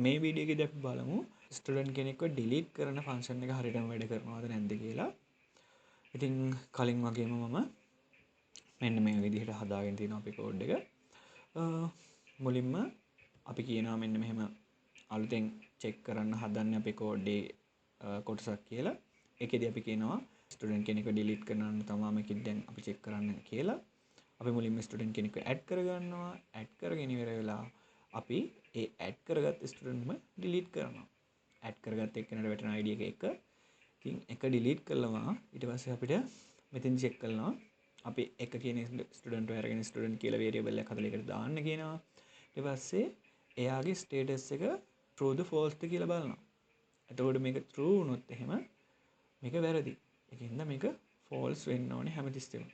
මේ වීඩියෝ එකේදී අපි බලමු ස්ටුඩන්ට් කෙනෙක්ව ඩිලීට් කරන ෆන්ක්ෂන් එක හරියටම වැඩ කරනවද නැද්ද කියලා. ඉතින් කලින් වගේම මම මෙන්න මේ විදිහට හදාගෙන තියෙනවා අපි කෝඩ් එක. මුලින්ම අපි කියනවා මෙන්න මෙහෙම අලුතෙන් චෙක් කරන්න හදන්නේ අපේ කෝඩේ කොටසක් කියලා. ඒකෙදි අපි කියනවා ස්ටුඩන්ට් කෙනෙක්ව ඩිලීට් කරන්න තමයි මේකෙදි දැන් අපි චෙක් කරන්න කියලා. අපි මුලින්ම ස්ටුඩන්ට් කෙනෙක්ව ඇඩ් කරගන්නවා. ඇඩ් කරගෙන ඉවර වෙලා අපි ඒ ඇඩ් කරගත් ස්ටුඩන්ට්ම ඩිලීට් කරනවා. ඇඩ් කරගත් එක්කෙනාට වැටෙන ID එක 1. ඉතින් එක ඩිලීට් කළා. ඊට පස්සේ අපිට මෙතෙන් චෙක් කරනවා. අපි එක කියන ස්ටුඩන්ට් එක අරගෙන ස්ටුඩන්ට් කියලා වේරියබල් එකක් හදලා ඒකට දාන්න කියනවා. ඊට පස්සේ එයාගේ ස්ටේටස් එක true ද false ද කියලා බලනවා. එතකොට මේක true වුණොත් එහෙම මේක වැරදි. ඒකින්ද මේක false වෙන්න ඕනේ හැමතිස්සෙම.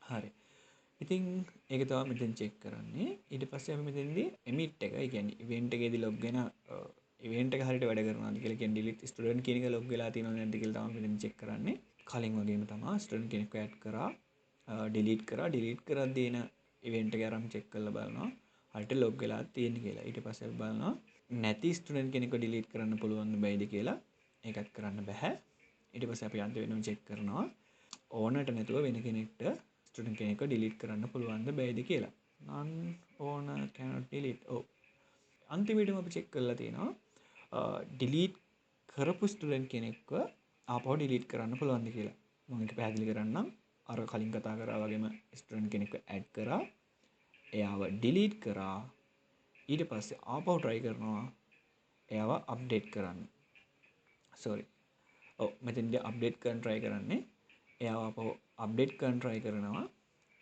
හරි. ඉතින් ඒක තමයි මෙතෙන් චෙක් කරන්නේ. ඊට පස්සේ අපි මෙතෙන්දී emit එක, ඒ කියන්නේ event එකේදී log වෙන event එක හරියට වැඩ කරනවාද කියලා කියන්නේ delete student කියන එක log වෙලා තියෙනවද නැද්ද කියලා තමයි මෙතෙන් චෙක් කරන්නේ. කලින් වගේම තමයි student කෙනෙක්ව add කරා, delete කරා, delete කරද්දී එන event එක අරන් check කරලා බලනවා හරියට log වෙලා තියෙන්නේ කියලා. ඊට පස්සේ අපි බලනවා නැති ස්ටුඩන්ට් කෙනෙක්ව ඩිලීට් කරන්න පුළුවන් බෑද කියලා. ඒකත් කරන්න බෑ. ඊට පස්සේ අපි අන්තිම වෙනම චෙක් කරනවා ඕනට නැතුව වෙන කෙනෙක්ට ස්ටුඩන්ට් කෙනෙක්ව ඩිලීට් කරන්න පුළුවන්ද බෑද කියලා. none owner cannot delete. ඔව්. අන්තිමටම අපි චෙක් කරලා තියෙනවා ඩිලීට් කරපු ස්ටුඩන්ට් කෙනෙක්ව ආපහු ඩිලීට් කරන්න පුළුවන්ද කියලා. මම ඒක පැහැදිලි කරන්නම්. අර කලින් කතා කරා වගේම ස්ටුඩන්ට් කෙනෙක්ව ඇඩ් කරා, එයාව ඩිලීට් කරා, ඊට පස්සේ ආපහු try කරනවා එයාව අප්ඩේට් කරන්න. sorry. ඔව් මෙතෙන්දී අප්ඩේට් කරන්න try කරන්නේ. එයාව ආපහු අප්ඩේට් කරන්න try කරනවා.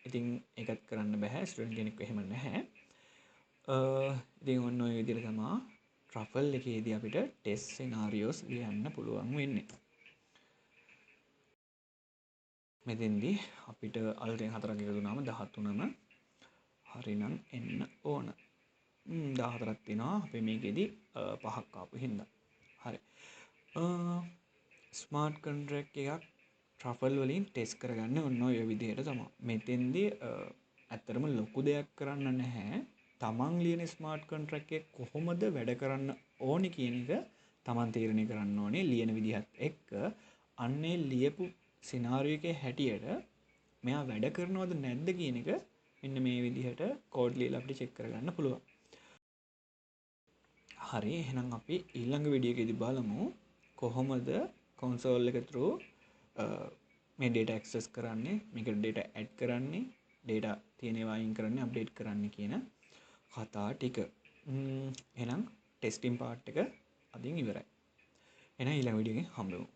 ඉතින් ඒකත් කරන්න බෑ. ස්ටුඩන්ට් කෙනෙක් එහෙම නැහැ. ඉතින් ඔන්න ඔය විදිහට තමයි ට්‍රෆල් එකේදී අපිට ටෙස්ට් සිනාරියෝස් ලියන්න පුළුවන් වෙන්නේ. මෙතෙන්දී අපිට අලුතෙන් 4ක් එකතු වුණාම 13ම හරිනම් එන්න ඕන. 14ක් තියෙනවා. අපි මේකෙදි 5ක් ආපු හින්දා. හරි. ස්මාර්ට් කොන්ට්‍රැක්ට් එකක් ට්‍රෆල් වලින් ටෙස්ට් කරගන්න ඔන්න ඔය විදිහට තමයි. මෙතෙන්දී ඇත්තටම ලොකු දෙයක් කරන්න නැහැ. තමන් ලියන ස්මාර්ට් කොන්ට්‍රැක්ට් එක කොහොමද වැඩ කරන්න ඕනේ කියන එක තමන් තීරණය කරන්න ඕනේ ලියන විදිහත් එක්ක. අන්නේ ලියපු සිනාරියෝ එකේ හැටියට මෙයා වැඩ කරනවද නැද්ද කියන එක මෙන්න මේ විදිහට කෝඩ් ලියලා අපිට චෙක් කරගන්න පුළුවන්. හරි. එහෙනම් අපි ඊළඟ වීඩියෝ එකේදී බලමු කොහොමද console එක through මේ data access කරන්නේ, මේකට data add කරන්නේ, data තියෙන ඒවා අයින් කරන්නේ, update කරන්නේ කියන කතා ටික. එහෙනම් testing part එක අදින් ඉවරයි. එහෙනම් ඊළඟ වීඩියෝ එකෙන් හම්බෙමු.